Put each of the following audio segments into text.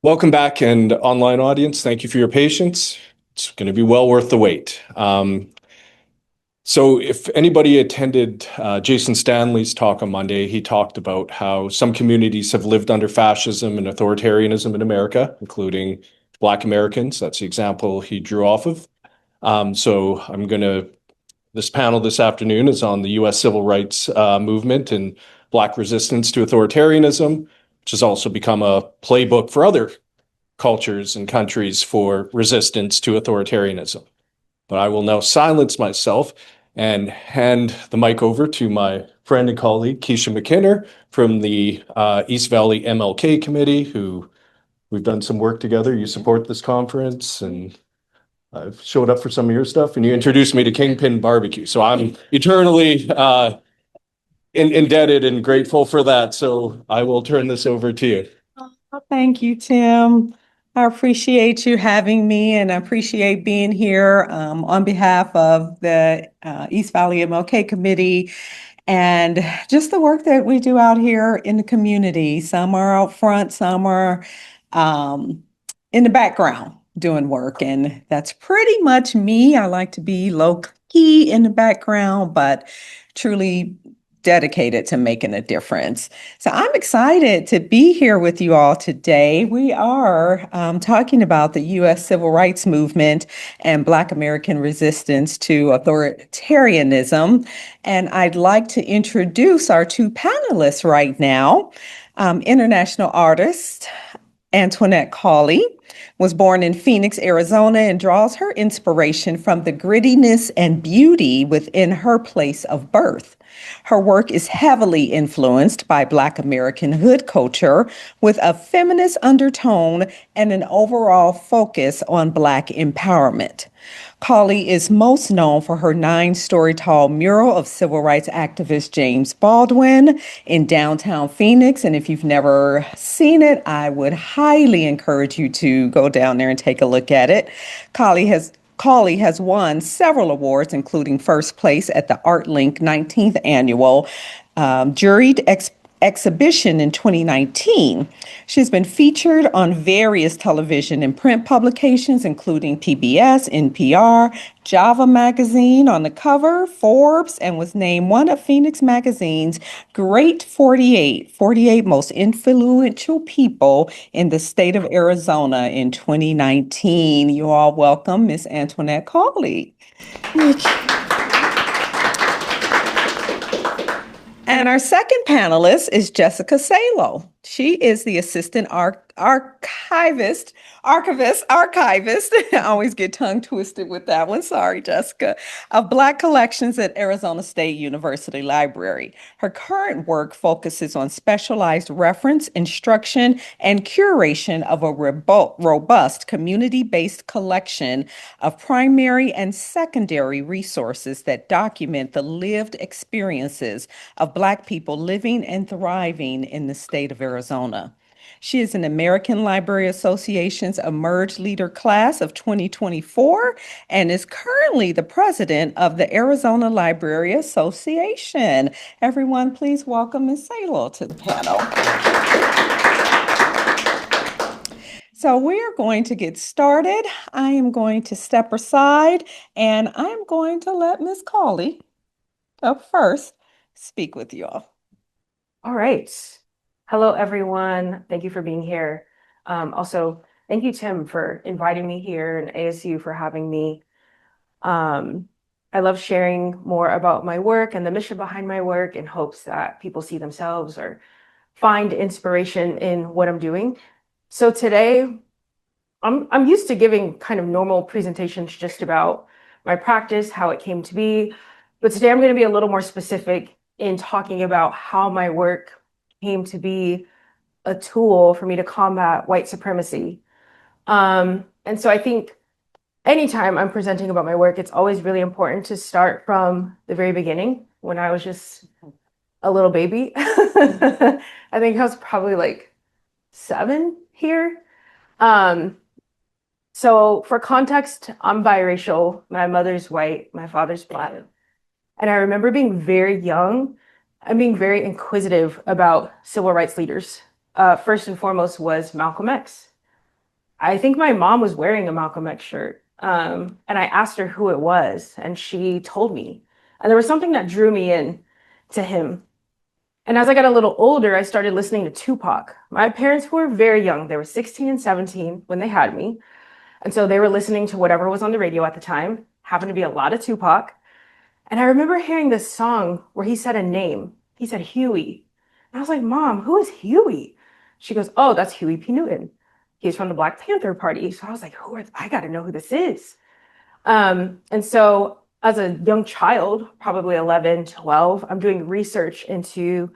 Welcome back, and online audience, thank you for your patience. It's going to be well worth the wait. So if anybody attended Jason Stanley's talk on Monday, he talked about how some communities have lived under fascism and authoritarianism in America, including Black Americans. That's the example he drew off of. This panel this afternoon is on the US civil rights movement and Black resistance to authoritarianism, which has also become a playbook for other cultures and countries for resistance to authoritarianism. But I will now silence myself and hand the mic over to my friend and colleague, Keisha McKinner from the East Valley MLK Committee, who we've done some work together. You support this conference, and I've showed up for some of your stuff, and you introduced me to Kingpin Barbecue. So I'm eternally indebted and grateful for that. So I will turn this over to you. Thank you, Tim. I appreciate you having me, and I appreciate being here on behalf of the East Valley MLK Committee and just the work that we do out here in the community. Some are out front, some are in the background doing work, and that's pretty much me. I like to be low key in the background, but truly dedicated to making a difference. So I'm excited to be here with you all today. We are talking about the U.S. Civil Rights Movement and Black American resistance to authoritarianism. And I'd like to introduce our two panelists right now. International artist Antoinette Cauley was born in Phoenix, Arizona, and draws her inspiration from the grittiness and beauty within her place of birth. Her work is heavily influenced by Black American hood culture with a feminist undertone and an overall focus on Black empowerment. Cauley is most known for her 9-story tall mural of civil rights activist James Baldwin in downtown Phoenix. And if you've never seen it, I would highly encourage you to go down there and take a look at it. Cauley has won several awards, including first place at the Artlink 19th Annual Juried Exhibition in 2019. She's been featured on various television and print publications, including PBS, NPR, Java Magazine on the cover, Forbes, and was named one of Phoenix Magazine's Great 48 most influential people in the state of Arizona in 2019. You all welcome Miss Antoinette Cauley. And our second panelist is Jessica Salow. She is the assistant archivist. I always get tongue twisted with that one. Sorry, Jessica. Of Black collections at Arizona State University Library. Her current work focuses on specialized reference, instruction, and curation of a robust community-based collection of primary and secondary resources that document the lived experiences of Black people living and thriving in the state of Arizona. She is an American Library Association's Emerge Leader Class of 2024 and is currently the president of the Arizona Library Association. Everyone, please welcome Ms. Salow to the panel. So we are going to get started. I am going to step aside and I'm going to let Ms. Cauley up first speak with you all. All right. Hello, everyone. Thank you for being here. Also, thank you, Tim, for inviting me here, and ASU for having me. I love sharing more about my work and the mission behind my work in hopes that people see themselves or find inspiration in what I'm doing. So today, I'm used to giving kind of normal presentations just about my practice, how it came to be. But today I'm going to be a little more specific in talking about how my work came to be a tool for me to combat white supremacy. And so I think anytime I'm presenting about my work, it's always really important to start from the very beginning when I was just a little baby. I think I was probably like 7 here. So for context, I'm biracial. My mother's white, my father's Black. And I remember being very young and being very inquisitive about civil rights leaders. First and foremost was Malcolm X. I think my mom was wearing a Malcolm X shirt. And I asked her who it was, and she told me. And there was something that drew me in to him. And as I got a little older, I started listening to Tupac. My parents were very young. They were 16 and 17 when they had me. And so they were listening to whatever was on the radio at the time. Happened to be a lot of Tupac. And I remember hearing this song where he said a name. He said Huey. And I was like, Mom, who is Huey? She goes, oh, that's Huey P. Newton. He's from the Black Panther Party. So I was like, I got to know who this is. And so as a young child, probably 11, 12, I'm doing research into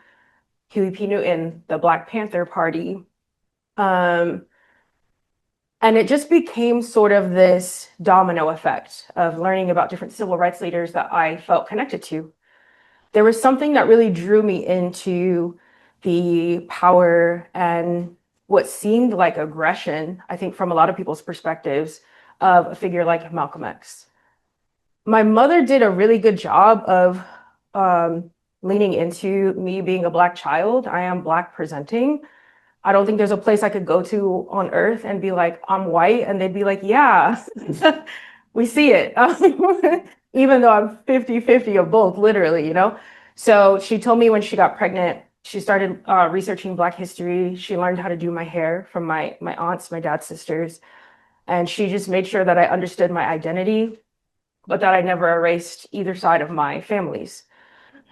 Huey P. Newton, the Black Panther Party. And it just became sort of this domino effect of learning about different civil rights leaders that I felt connected to. There was something that really drew me into the power and what seemed like aggression, I think from a lot of people's perspectives, of a figure like Malcolm X. My mother did a really good job of leaning into me being a Black child. I am Black presenting. I don't think there's a place I could go to on earth and be like, I'm white. And they'd be like, yeah, we see it. Even though I'm 50-50 of both, literally, you know? So she told me when she got pregnant, she started researching Black history. She learned how to do my hair from my aunts, my dad's sisters. And she just made sure that I understood my identity, but that I never erased either side of my families.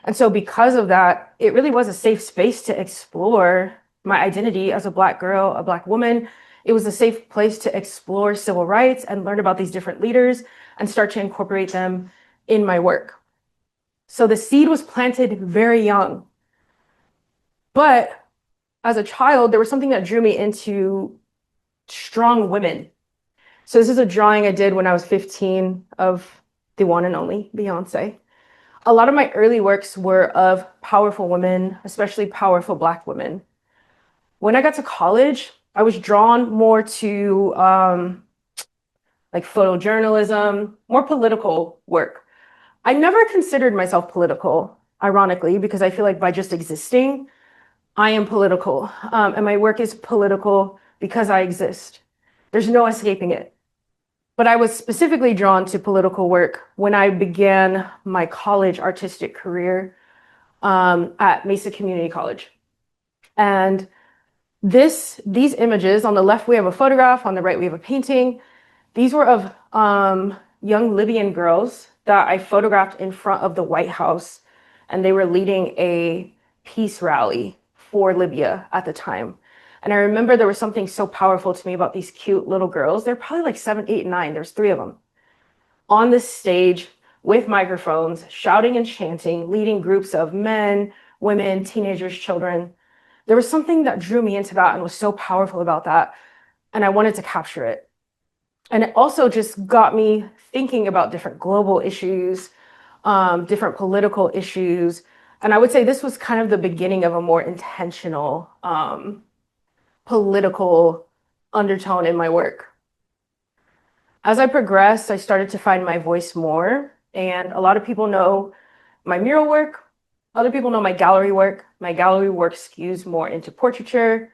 And so because of that, it really was a safe space to explore my identity as a Black girl, a Black woman. It was a safe place to explore civil rights and learn about these different leaders and start to incorporate them in my work. So the seed was planted very young. But as a child, there was something that drew me into strong women. So this is a drawing I did when I was 15 of the one and only Beyonce. A lot of my early works were of powerful women, especially powerful Black women. When I got to college, I was drawn more to like photojournalism, more political work. I never considered myself political, ironically, because I feel like by just existing, I am political. And my work is political because I exist. There's no escaping it. But I was specifically drawn to political work when I began my college artistic career at Mesa Community College. And these images, on the left we have a photograph, on the right we have a painting. These were of young Libyan girls that I photographed in front of the White House, and they were leading a peace rally for Libya at the time. And I remember there was something so powerful to me about these cute little girls. They're probably like 7, 8, 9. There's 3 of them on this stage with microphones, shouting and chanting, leading groups of men, women, teenagers, children. There was something that drew me into that and was so powerful about that. And I wanted to capture it. And it also just got me thinking about different global issues, different political issues. And I would say this was kind of the beginning of a more intentional political undertone in my work. As I progressed, I started to find my voice more. And a lot of people know my mural work. Other people know my gallery work. My gallery work skews more into portraiture.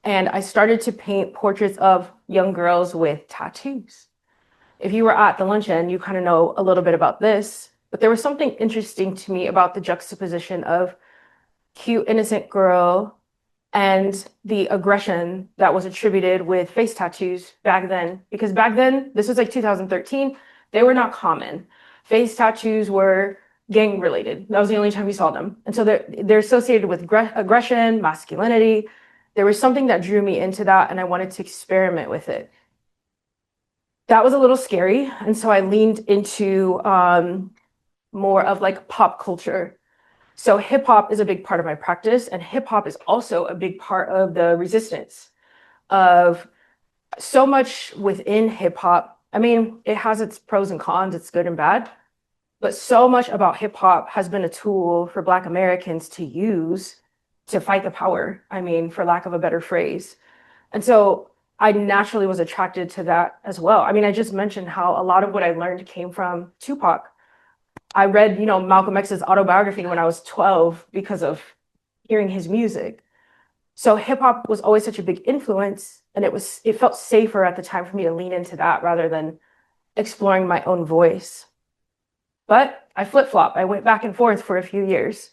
And I started to paint portraits of young girls with tattoos. If you were at the luncheon, you kind of know a little bit about this. But there was something interesting to me about the juxtaposition of cute, innocent girl and the aggression that was attributed with face tattoos back then. Because back then, this was like 2013, they were not common. Face tattoos were gang related. That was the only time you saw them. And so they're associated with aggression, masculinity. There was something that drew me into that, and I wanted to experiment with it. That was a little scary. And so I leaned into more of like pop culture. So hip hop is a big part of my practice, and hip hop is also a big part of the resistance of so much within hip hop. I mean, it has its pros and cons, it's good and bad, but so much about hip hop has been a tool for Black Americans to use to fight the power, I mean, for lack of a better phrase. And so I naturally was attracted to that as well. I mean, I just mentioned how a lot of what I learned came from Tupac. I read, Malcolm X's autobiography when I was 12 because of hearing his music. So hip hop was always such a big influence, and it felt safer at the time for me to lean into that rather than exploring my own voice. But I flip-flopped. I went back and forth for a few years.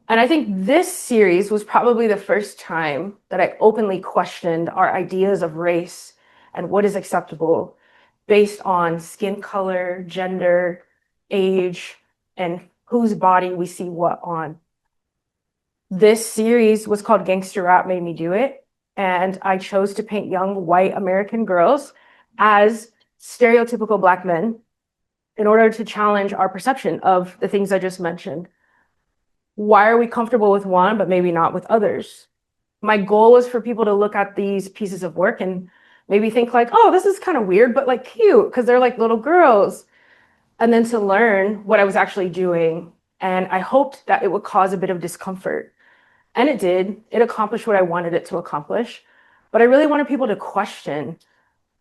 And I think this series was probably the first time that I openly questioned our ideas of race and what is acceptable based on skin color, gender, age, and whose body we see what on. This series was called Gangster Rap Made Me Do It, and I chose to paint young white American girls as stereotypical Black men in order to challenge our perception of the things I just mentioned. Why are we comfortable with one, but maybe not with others? My goal was for people to look at these pieces of work and maybe think like, oh, this is kind of weird, but like cute, because they're like little girls. And then to learn what I was actually doing. And I hoped that it would cause a bit of discomfort. And it did. It accomplished what I wanted it to accomplish. But I really wanted people to question,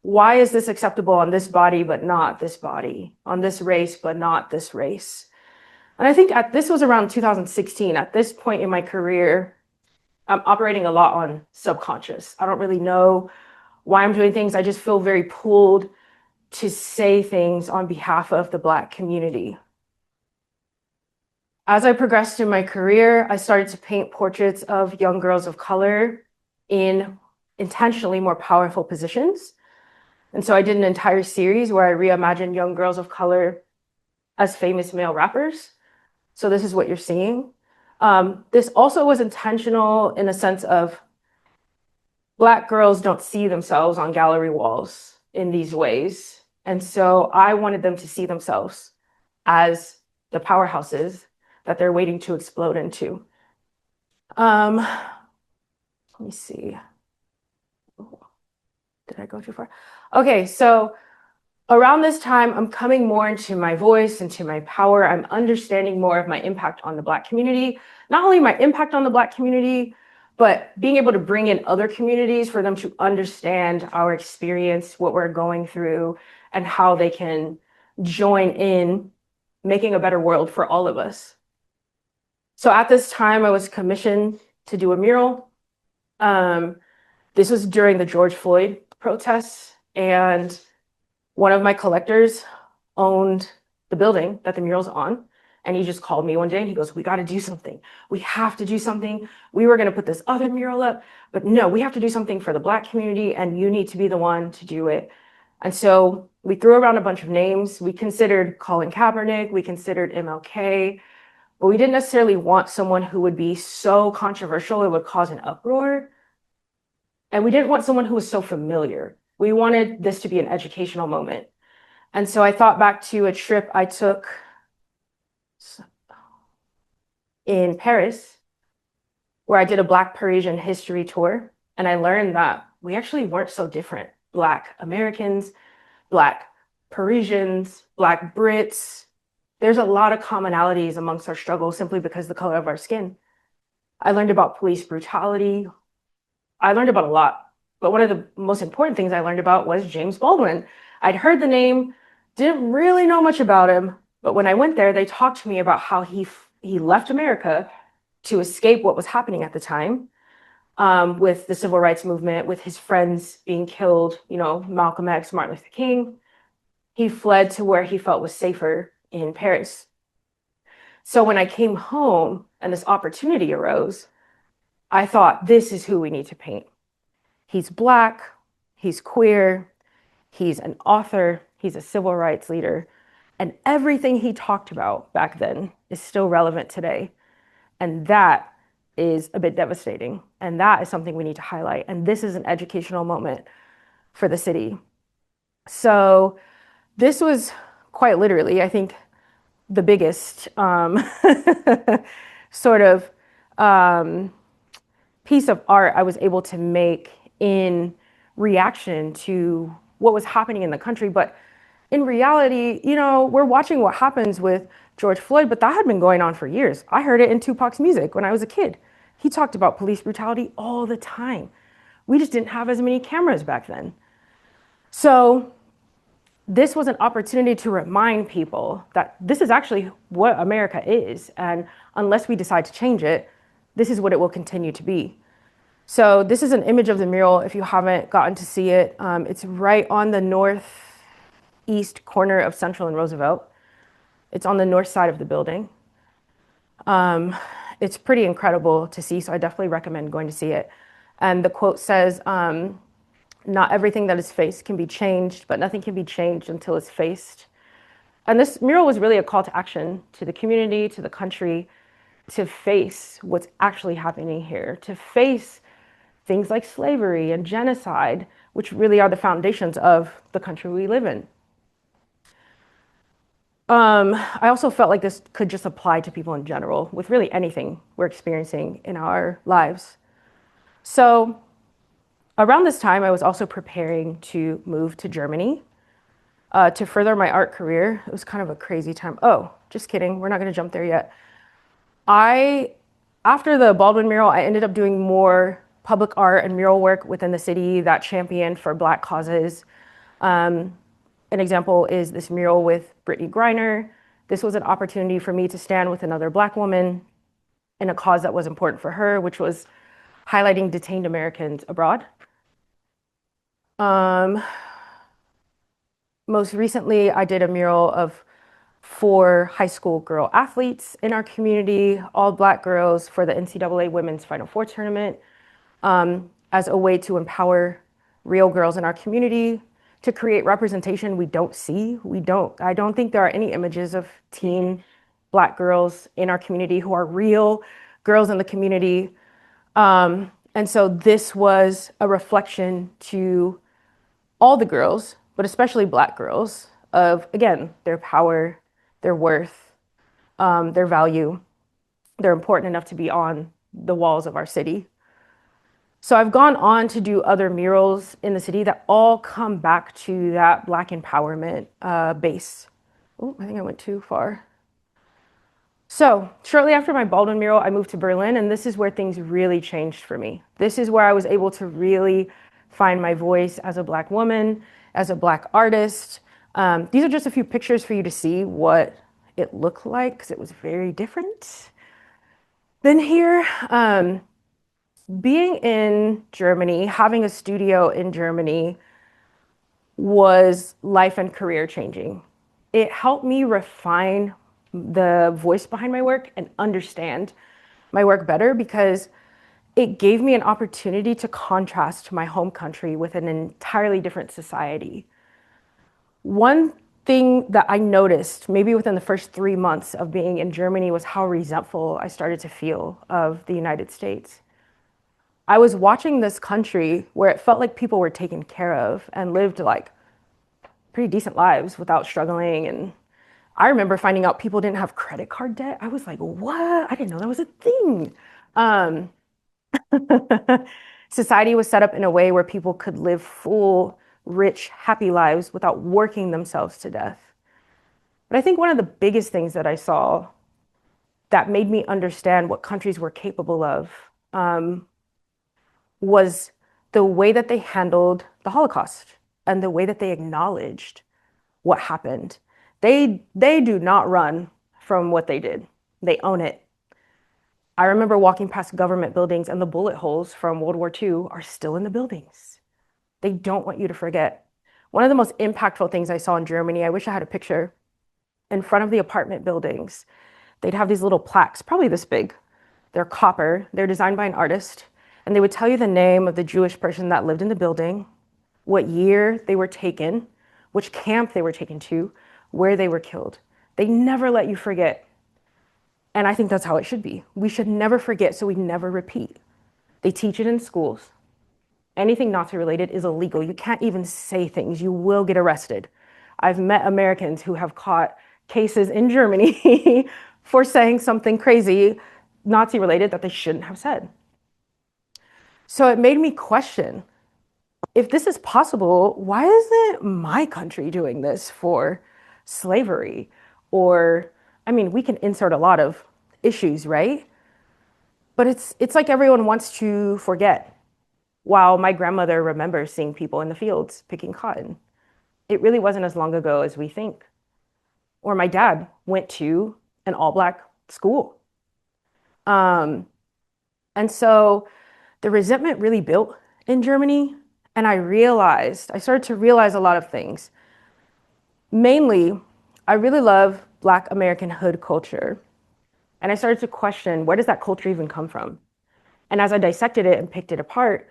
why is this acceptable on this body, but not this body? On this race, but not this race? And I think this was around 2016. At this point in my career, I'm operating a lot on subconscious. I don't really know why I'm doing things. I just feel very pulled to say things on behalf of the Black community. As I progressed in my career, I started to paint portraits of young girls of color in intentionally more powerful positions. And so I did an entire series where I reimagined young girls of color as famous male rappers. So this is what you're seeing. This also was intentional in a sense of Black girls don't see themselves on gallery walls in these ways. And so I wanted them to see themselves as the powerhouses that they're waiting to explode into. Let me see. Did I go too far? Okay, so around this time, I'm coming more into my voice, into my power. I'm understanding more of my impact on the Black community. Not only my impact on the Black community, but being able to bring in other communities for them to understand our experience, what we're going through, and how they can join in making a better world for all of us. So at this time, I was commissioned to do a mural. This was during the George Floyd protests, and one of my collectors owned the building that the mural's on. And he just called me one day and he goes, we got to do something. We have to do something. We were going to put this other mural up, but no, we have to do something for the Black community and you need to be the one to do it. And so we threw around a bunch of names. We considered Colin Kaepernick. We considered MLK, but we didn't necessarily want someone who would be so controversial it would cause an uproar. And we didn't want someone who was so familiar. We wanted this to be an educational moment. And so I thought back to a trip I took in Paris, where I did a Black Parisian history tour. And I learned that we actually weren't so different. Black Americans, Black Parisians, Black Brits. There's a lot of commonalities amongst our struggle simply because of the color of our skin. I learned about police brutality. I learned about a lot. But one of the most important things I learned about was James Baldwin. I'd heard the name, didn't really know much about him. But when I went there, they talked to me about how he left America to escape what was happening at the time with the civil rights movement, with his friends being killed, Malcolm X, Martin Luther King. He fled to where he felt was safer in Paris. So when I came home and this opportunity arose, I thought, this is who we need to paint. He's Black, he's queer, he's an author, he's a civil rights leader, and everything he talked about back then is still relevant today. And that is a bit devastating. And that is something we need to highlight. And this is an educational moment for the city. So this was quite literally, I think, the biggest sort of piece of art I was able to make in reaction to what was happening in the country. But in reality, we're watching what happens with George Floyd, but that had been going on for years. I heard it in Tupac's music when I was a kid. He talked about police brutality all the time. We just didn't have as many cameras back then. So this was an opportunity to remind people that this is actually what America is. And unless we decide to change it, this is what it will continue to be. So this is an image of the mural if you haven't gotten to see it. It's right on the northeast corner of Central and Roosevelt. It's on the north side of the building. It's pretty incredible to see, so I definitely recommend going to see it. And the quote says, not everything that is faced can be changed, but nothing can be changed until it's faced. And this mural was really a call to action to the community, to the country, to face what's actually happening here, to face things like slavery and genocide, which really are the foundations of the country we live in. I also felt like this could just apply to people in general with really anything we're experiencing in our lives. So around this time, I was also preparing to move to Germany to further my art career. It was kind of a crazy time. Oh, just kidding. We're not going to jump there yet. After the Baldwin mural, I ended up doing more public art and mural work within the city that championed for Black causes. An example is this mural with Brittany Griner. This was an opportunity for me to stand with another Black woman in a cause that was important for her, which was highlighting detained Americans abroad. Most recently, I did a mural of 4 high school girl athletes in our community, all Black girls, for the NCAA Women's Final Four tournament, as a way to empower real girls in our community, to create representation we don't see. I don't think there are any images of teen Black girls in our community who are real girls in the community. And so this was a reflection to all the girls, but especially Black girls, of, again, their power, their worth, their value. They're important enough to be on the walls of our city. So I've gone on to do other murals in the city that all come back to that Black empowerment base. Oh, I think I went too far. So shortly after my Baldwin mural, I moved to Berlin, and this is where things really changed for me. This is where I was able to really find my voice as a Black woman, as a Black artist. These are just a few pictures for you to see what it looked like, because it was very different than here. Being in Germany, having a studio in Germany was life and career changing. It helped me refine the voice behind my work and understand my work better, because it gave me an opportunity to contrast my home country with an entirely different society. One thing that I noticed maybe within the first 3 months of being in Germany was how resentful I started to feel of the United States. I was watching this country where it felt like people were taken care of and lived like pretty decent lives without struggling. And I remember finding out people didn't have credit card debt. I was like, what? I didn't know that was a thing. Society was set up in a way where people could live full, rich, happy lives without working themselves to death. But I think one of the biggest things that I saw that made me understand what countries were capable of was the way that they handled the Holocaust and the way that they acknowledged what happened. They do not run from what they did. They own it. I remember walking past government buildings, and the bullet holes from World War II are still in the buildings. They don't want you to forget. One of the most impactful things I saw in Germany, I wish I had a picture, in front of the apartment buildings, they'd have these little plaques, probably this big. They're copper. They're designed by an artist. And they would tell you the name of the Jewish person that lived in the building, what year they were taken, which camp they were taken to, where they were killed. They never let you forget. And I think that's how it should be. We should never forget, so we never repeat. They teach it in schools. Anything Nazi related is illegal. You can't even say things. You will get arrested. I've met Americans who have caught cases in Germany for saying something crazy Nazi related that they shouldn't have said. So it made me question, if this is possible, why isn't my country doing this for slavery? Or, I mean, we can insert a lot of issues, right? But it's like everyone wants to forget, while my grandmother remembers seeing people in the fields picking cotton. It really wasn't as long ago as we think. Or my dad went to an all-Black school. And so the resentment really built in Germany. And I started to realize a lot of things. Mainly, I really love Black American hood culture. And I started to question, where does that culture even come from? And as I dissected it and picked it apart,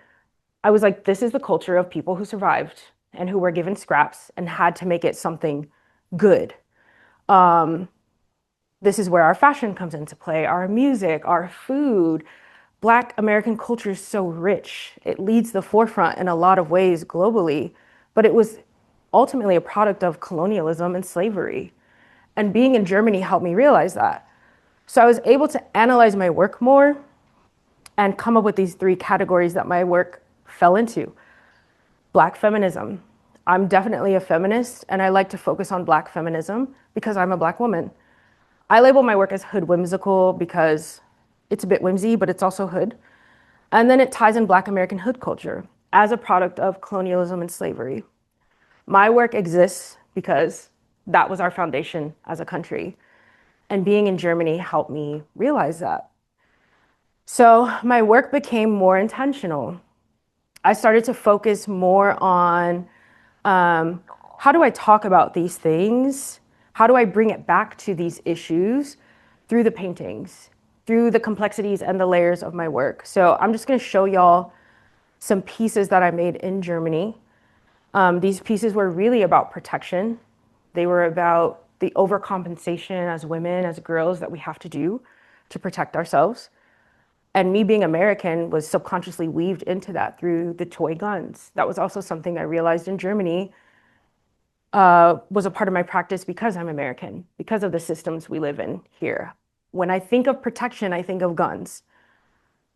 I was like, this is the culture of people who survived and who were given scraps and had to make it something good. This is where our fashion comes into play, our music, our food. Black American culture is so rich. It leads the forefront in a lot of ways globally, but it was ultimately a product of colonialism and slavery. And being in Germany helped me realize that. So I was able to analyze my work more and come up with these three categories that my work fell into. Black feminism. I'm definitely a feminist, and I like to focus on Black feminism because I'm a Black woman. I label my work as hood whimsical because it's a bit whimsy, but it's also hood. And then it ties in Black American hood culture as a product of colonialism and slavery. My work exists because that was our foundation as a country. And being in Germany helped me realize that. So my work became more intentional. I started to focus more on how do I talk about these things? How do I bring it back to these issues through the paintings, through the complexities and the layers of my work? So I'm just going to show y'all some pieces that I made in Germany. These pieces were really about protection. They were about the overcompensation as women, as girls that we have to do to protect ourselves. And me being American was subconsciously weaved into that through the toy guns. That was also something I realized in Germany was a part of my practice because I'm American, because of the systems we live in here. When I think of protection, I think of guns.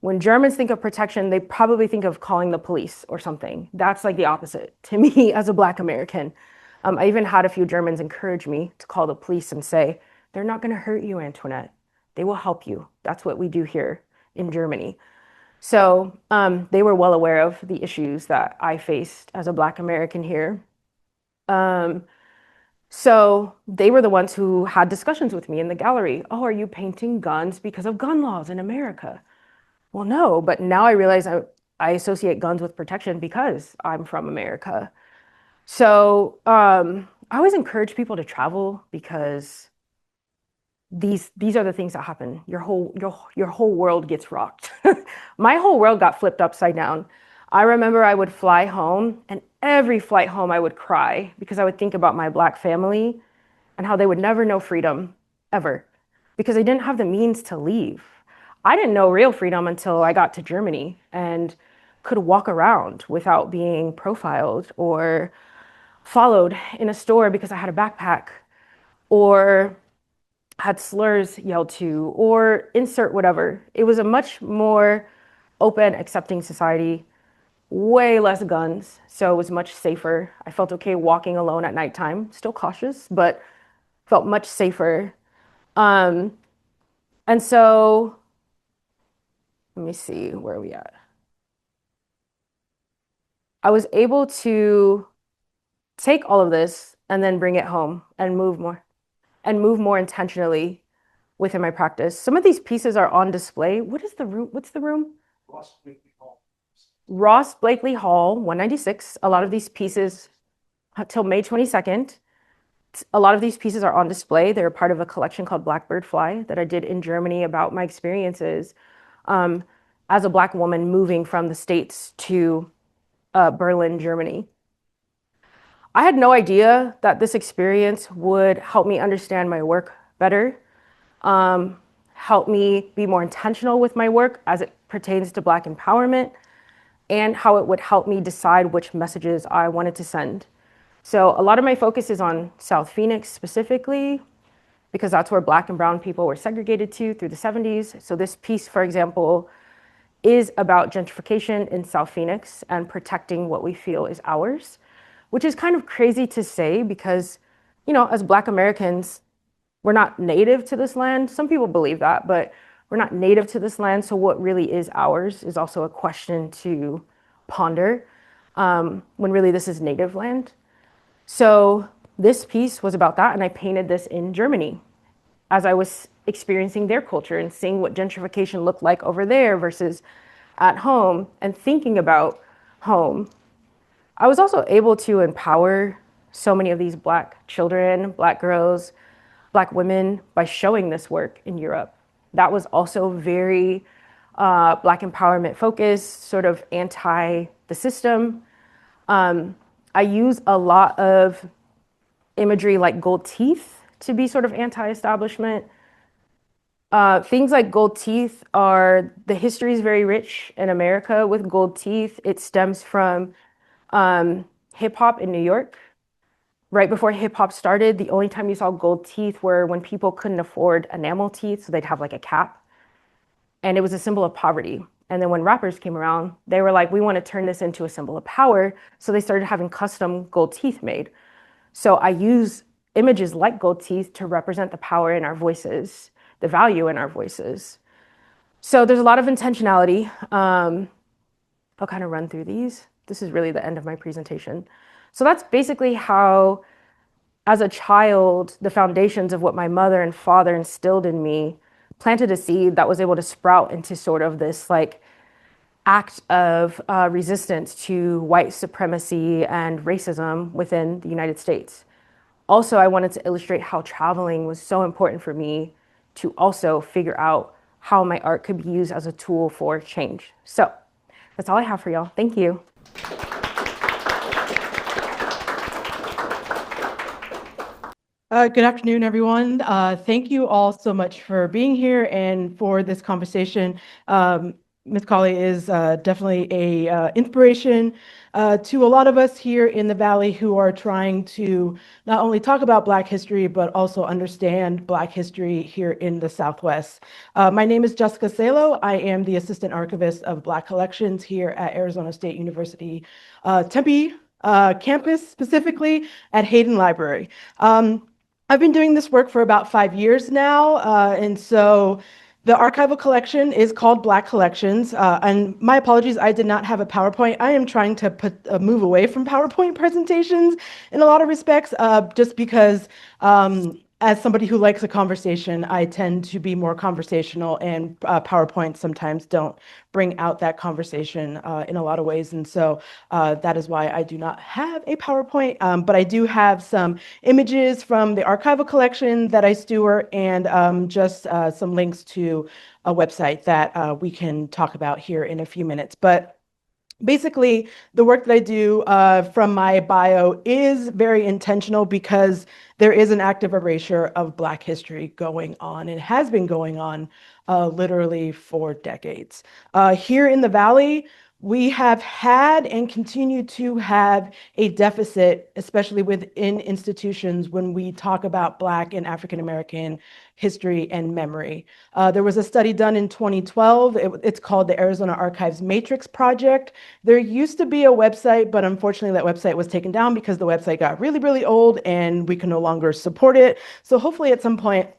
When Germans think of protection, they probably think of calling the police or something. That's like the opposite to me as a Black American. I even had a few Germans encourage me to call the police and say, they're not going to hurt you, Antoinette. They will help you. That's what we do here in Germany. So they were well aware of the issues that I faced as a Black American here. So they were the ones who had discussions with me in the gallery. Oh, are you painting guns because of gun laws in America? Well, no, but now I realize I associate guns with protection because I'm from America. So I always encourage people to travel because these are the things that happen. Your whole world gets rocked. My whole world got flipped upside down. I remember I would fly home, and every flight home I would cry because I would think about my Black family and how they would never know freedom ever because they didn't have the means to leave. I didn't know real freedom until I got to Germany and could walk around without being profiled or followed in a store because I had a backpack or had slurs yelled to or insert whatever. It was a much more open, accepting society, way less guns. So it was much safer. I felt okay walking alone at nighttime, still cautious, but felt much safer. And so let me see, where are we at? I was able to take all of this and then bring it home and move more intentionally within my practice. Some of these pieces are on display. What is the room? What's the room? Ross Blakely Hall, 196. A lot of these pieces, till May 22nd, a lot of these pieces are on display. They're part of a collection called Blackbird Fly that I did in Germany about my experiences as a Black woman moving from the States to Berlin, Germany. I had no idea that this experience would help me understand my work better, help me be more intentional with my work as it pertains to Black empowerment, and how it would help me decide which messages I wanted to send. So a lot of my focus is on South Phoenix specifically, because that's where Black and brown people were segregated to through the 70s. So this piece, for example, is about gentrification in South Phoenix and protecting what we feel is ours, which is kind of crazy to say because, you know, as Black Americans, we're not native to this land. Some people believe that, but we're not native to this land. So what really is ours is also a question to ponder when really this is native land. So this piece was about that. And I painted this in Germany as I was experiencing their culture and seeing what gentrification looked like over there versus at home and thinking about home, I was also able to empower so many of these Black children, Black girls, Black women by showing this work in Europe. That was also very Black empowerment focused, sort of anti the system. I use a lot of imagery like gold teeth to be sort of anti-establishment. Things like gold teeth are, the history is very rich in America with gold teeth. It stems from hip hop in New York. Right before hip hop started, the only time you saw gold teeth were when people couldn't afford enamel teeth, so they'd have like a cap. And it was a symbol of poverty. And then when rappers came around, they were like, we want to turn this into a symbol of power. So they started having custom gold teeth made. So I use images like gold teeth to represent the power in our voices, the value in our voices. So there's a lot of intentionality. I'll kind of run through these. This is really the end of my presentation. So that's basically how, as a child, the foundations of what my mother and father instilled in me planted a seed that was able to sprout into sort of this like act of resistance to white supremacy and racism within the United States. Also, I wanted to illustrate how traveling was so important for me to also figure out how my art could be used as a tool for change. So that's all I have for y'all. Thank you. Good afternoon, everyone. Thank you all so much for being here and for this conversation. Ms. Cauley is definitely a inspiration to a lot of us here in the Valley who are trying to not only talk about Black history, but also understand Black history here in the Southwest. My name is Jessica Salow. I am the Assistant Archivist of Black Collections here at Arizona State University, Tempe campus, specifically at Hayden Library. I've been doing this work for about 5 years now, and so the archival collection is called Black Collections. And my apologies, I did not have a PowerPoint. I am trying to move away from PowerPoint presentations in a lot of respects, just because as somebody who likes a conversation, I tend to be more conversational, and PowerPoints sometimes don't bring out that conversation in a lot of ways. And so that is why I do not have a PowerPoint, but I do have some images from the archival collection that I steward, and just some links to a website that we can talk about here in a few minutes. But basically, the work that I do from my bio is very intentional because there is an active erasure of Black history going on and has been going on literally for decades. Here in the Valley, we have had and continue to have a deficit, especially within institutions, when we talk about Black and African American history and memory. There was a study done in 2012. It's called the Arizona Archives Matrix Project. There used to be a website, but unfortunately that website was taken down because the website got really, really old and we can no longer support it. So hopefully at some point,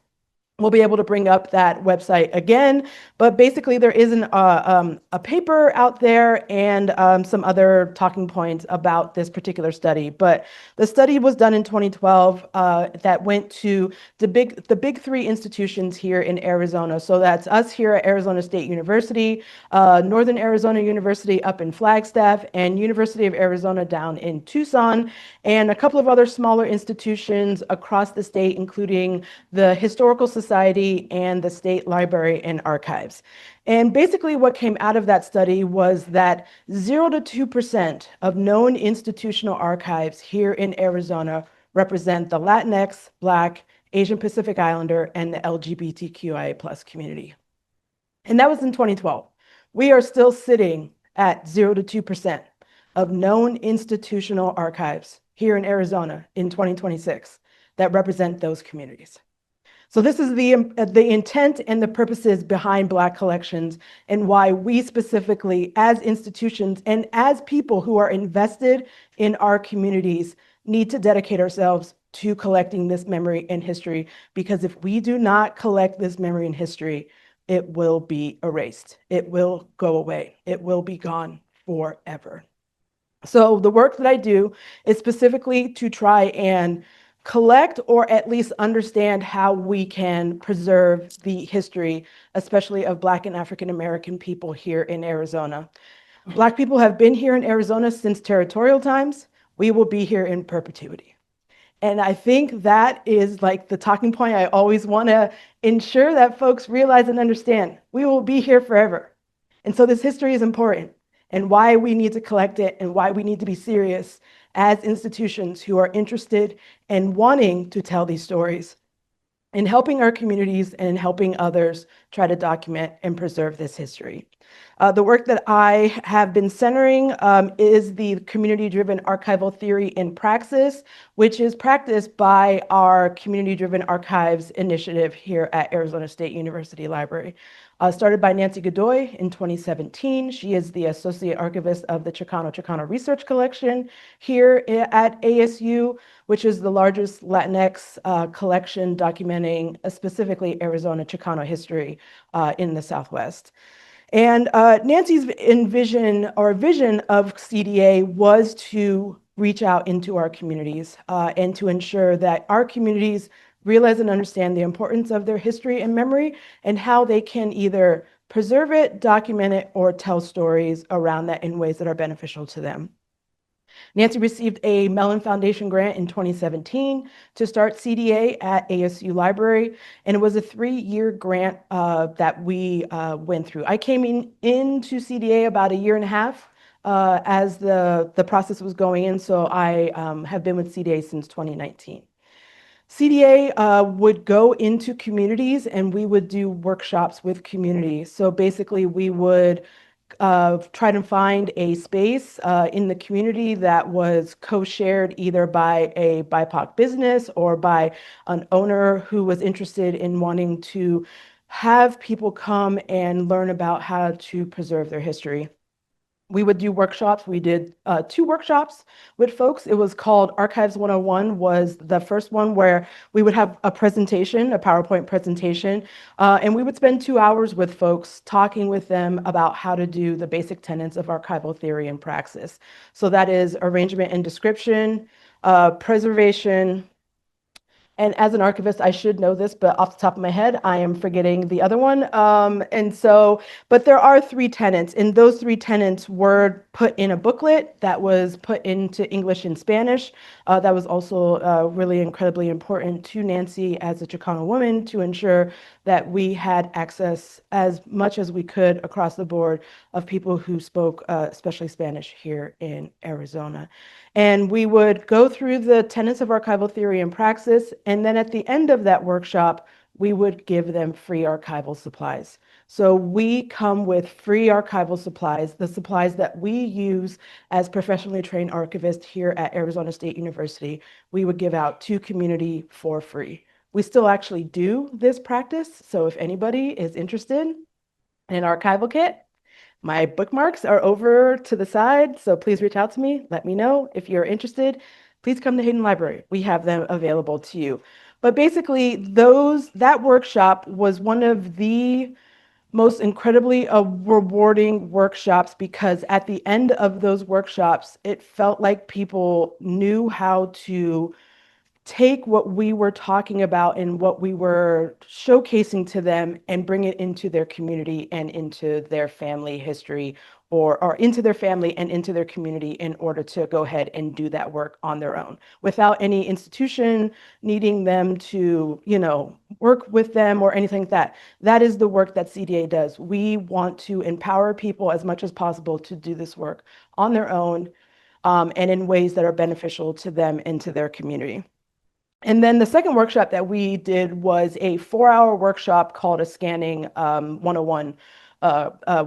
we'll be able to bring up that website again, but basically there is a paper out there and some other talking points about this particular study. But the study was done in 2012 that went to the big three institutions here in Arizona. So that's us here at Arizona State University, Northern Arizona University up in Flagstaff, and University of Arizona down in Tucson, and a couple of other smaller institutions across the state, including the Historical Society and the State Library and Archives. And basically what came out of that study was that 0 to 2% of known institutional archives here in Arizona represent the Latinx, Black, Asian Pacific Islander, and the LGBTQIA+ community. And that was in 2012. We are still sitting at 0 to 2% of known institutional archives here in Arizona in 2026 that represent those communities. So this is the intent and the purposes behind Black Collections, and why we specifically as institutions and as people who are invested in our communities need to dedicate ourselves to collecting this memory and history, because if we do not collect this memory and history, it will be erased. It will go away. It will be gone forever. So the work that I do is specifically to try and collect or at least understand how we can preserve the history, especially of Black and African American people here in Arizona. Black people have been here in Arizona since territorial times. We will be here in perpetuity. And I think that is like the talking point I always want to ensure that folks realize and understand. We will be here forever. And so this history is important, and why we need to collect it and why we need to be serious as institutions who are interested in wanting to tell these stories and helping our communities and helping others try to document and preserve this history. The work that I have been centering is the community-driven archival theory in praxis, which is practiced by our community-driven archives initiative here at Arizona State University Library. Started by Nancy Godoy in 2017. She is the Associate Archivist of the Chicano Research Collection here at ASU, which is the largest Latinx collection documenting specifically Arizona Chicano history in the Southwest. And Nancy's vision of CDA was to reach out into our communities and to ensure that our communities realize and understand the importance of their history and memory and how they can either preserve it, document it, or tell stories around that in ways that are beneficial to them. Nancy received a Mellon Foundation grant in 2017 to start CDA at ASU Library, and it was a 3-year grant that we went through. I came into CDA about a year and a half as the process was going in, so I have been with CDA since 2019. CDA would go into communities and we would do workshops with communities. So basically we would try to find a space in the community that was co-shared either by a BIPOC business or by an owner who was interested in wanting to have people come and learn about how to preserve their history. We would do workshops. We did 2 workshops with folks. It was called Archives 101 was the first one, where we would have a presentation, a PowerPoint presentation, and we would spend 2 hours with folks talking with them about how to do the basic tenets of archival theory and praxis. So that is arrangement and description, preservation, and as an archivist, I should know this, but off the top of my head, I am forgetting the other one. But there are 3 tenets, and those 3 tenets were put in a booklet that was put into English and Spanish. That was also really incredibly important to Nancy as a Chicano woman to ensure that we had access as much as we could across the board of people who spoke, especially Spanish here in Arizona. And we would go through the tenets of archival theory and praxis, and then at the end of that workshop, we would give them free archival supplies. So we come with free archival supplies, the supplies that we use as professionally trained archivists here at Arizona State University, we would give out to community for free. We still actually do this practice, so if anybody is interested in an archival kit, my bookmarks are over to the side, so please reach out to me. Let me know if you're interested. Please come to Hayden Library. We have them available to you. But basically, that workshop was one of the most incredibly rewarding workshops because at the end of those workshops, it felt like people knew how to take what we were talking about and what we were showcasing to them and bring it into their community and into their family history or into their family and into their community in order to go ahead and do that work on their own without any institution needing them to, work with them or anything like that. That is the work that CDA does. We want to empower people as much as possible to do this work on their own and in ways that are beneficial to them and to their community. And then the second workshop that we did was a 4-hour workshop called a Scanning 101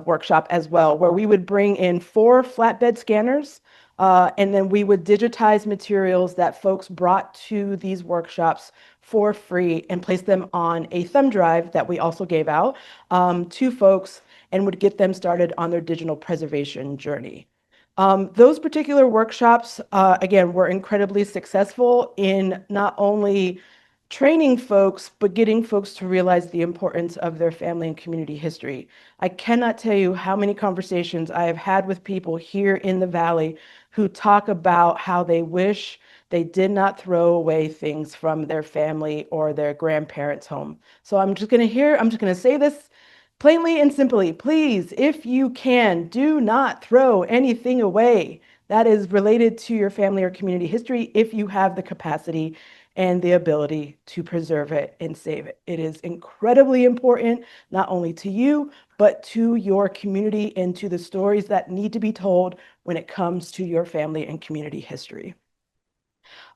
workshop as well, where we would bring in 4 flatbed scanners, and then we would digitize materials that folks brought to these workshops for free and place them on a thumb drive that we also gave out to folks and would get them started on their digital preservation journey. Those particular workshops, again, were incredibly successful in not only training folks, but getting folks to realize the importance of their family and community history. I cannot tell you how many conversations I have had with people here in the Valley who talk about how they wish they did not throw away things from their family or their grandparents' home. So I'm just going to say this plainly and simply. Please, if you can, do not throw anything away that is related to your family or community history if you have the capacity and the ability to preserve it and save it. It is incredibly important, not only to you, but to your community and to the stories that need to be told when it comes to your family and community history.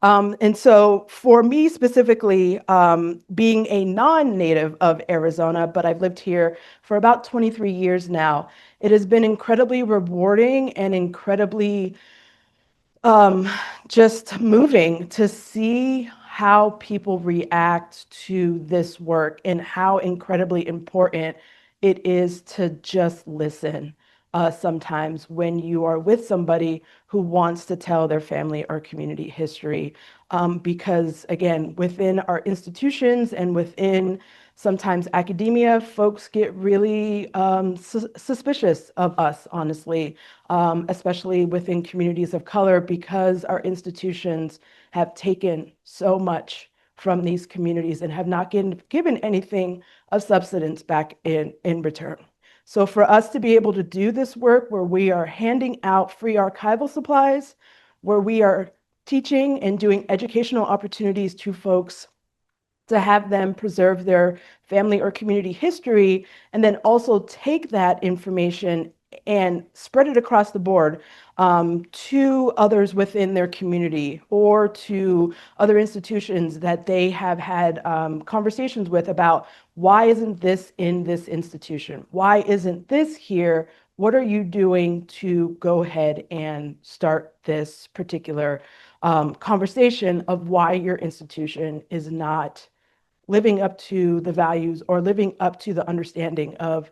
And so for me specifically, being a non-native of Arizona, but I've lived here for about 23 years now, it has been incredibly rewarding and incredibly just moving to see how people react to this work and how incredibly important it is to just listen sometimes when you are with somebody who wants to tell their family or community history. Because again, within our institutions and within sometimes academia, folks get really suspicious of us, honestly, especially within communities of color, because our institutions have taken so much from these communities and have not given anything of substance back in return. So for us to be able to do this work where we are handing out free archival supplies, where we are teaching and doing educational opportunities to folks to have them preserve their family or community history, and then also take that information and spread it across the board to others within their community or to other institutions that they have had conversations with about why isn't this in this institution? Why isn't this here? What are you doing to go ahead and start this particular conversation of why your institution is not living up to the values or living up to the understanding of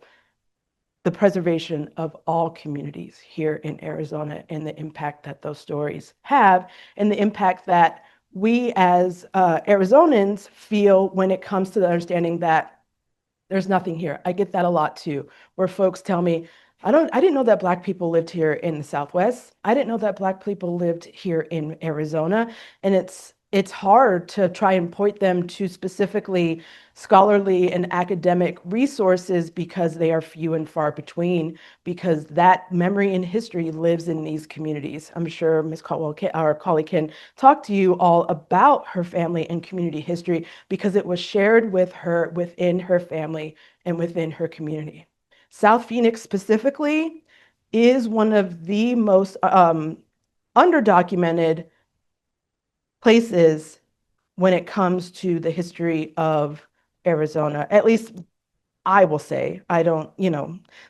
the preservation of all communities here in Arizona and the impact that those stories have and the impact that we as Arizonans feel when it comes to the understanding that there's nothing here. I get that a lot too, where folks tell me, I didn't know that Black people lived here in the Southwest. I didn't know that Black people lived here in Arizona. And it's hard to try and point them to specifically scholarly and academic resources because they are few and far between, because that memory and history lives in these communities. I'm sure Ms. Cauley can talk to you all about her family and community history because it was shared with her within her family and within her community. South Phoenix specifically is one of the most underdocumented places when it comes to the history of Arizona. At least I will say, I don't,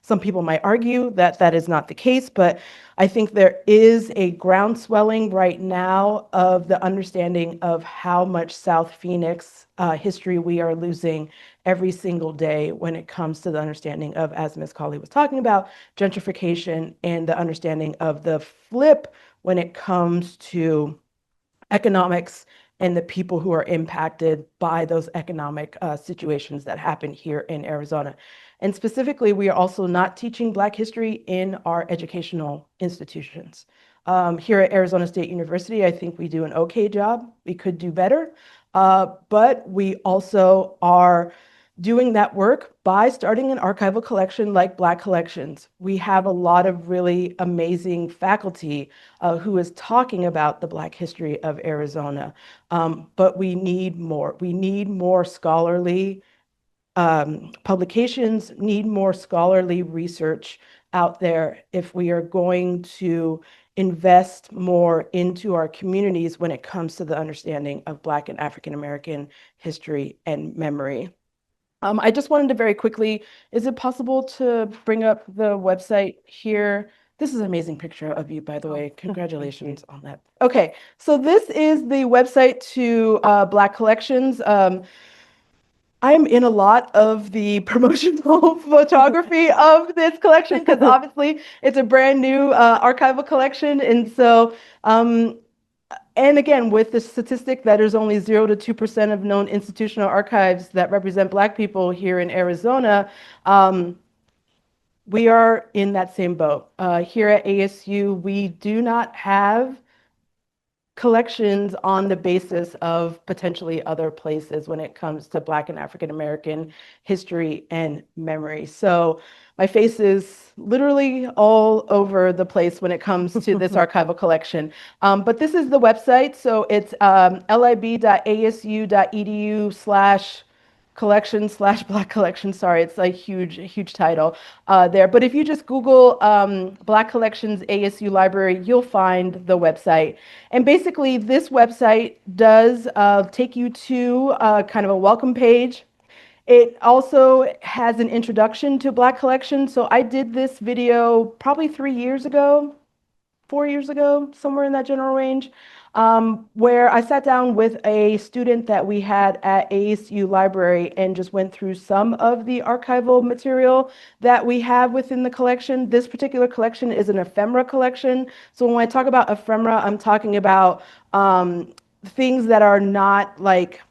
some people might argue that that is not the case, but I think there is a groundswelling right now of the understanding of how much South Phoenix history we are losing every single day when it comes to the understanding of, as Ms. Cauley was talking about, gentrification and the understanding of the flip when it comes to economics and the people who are impacted by those economic situations that happen here in Arizona. And specifically, we are also not teaching Black history in our educational institutions. Here at Arizona State University, I think we do an okay job. We could do better, but we also are doing that work by starting an archival collection like Black Collections. We have a lot of really amazing faculty who is talking about the Black history of Arizona, but we need more. We need more scholarly publications, need more scholarly research out there if we are going to invest more into our communities when it comes to the understanding of Black and African American history and memory. I just wanted to very quickly, is it possible to bring up the website here? This is an amazing picture of you, by the way. Congratulations on that. Okay, so this is the website to Black Collections. I'm in a lot of the promotional photography of this collection because obviously it's a brand new archival collection. And so And again, with the statistic that there's only 0 to 2% of known institutional archives that represent Black people here in Arizona, we are in that same boat. Here at ASU, we do not have collections on the basis of potentially other places when it comes to Black and African American history and memory. So my face is literally all over the place when it comes to this archival collection. But this is the website. So it's lib.asu.edu/collection/Black collection. Sorry, it's like huge title there. But if you just Google Black Collections ASU Library, you'll find the website. And basically, this website does take you to kind of a welcome page. It also has an introduction to Black collections. So I did this video probably 3 years ago, 4 years ago, somewhere in that general range, where I sat down with a student that we had at ASU Library and just went through some of the archival material that we have within the collection. This particular collection is an ephemera collection. So when I talk about ephemera, I'm talking about things that are not like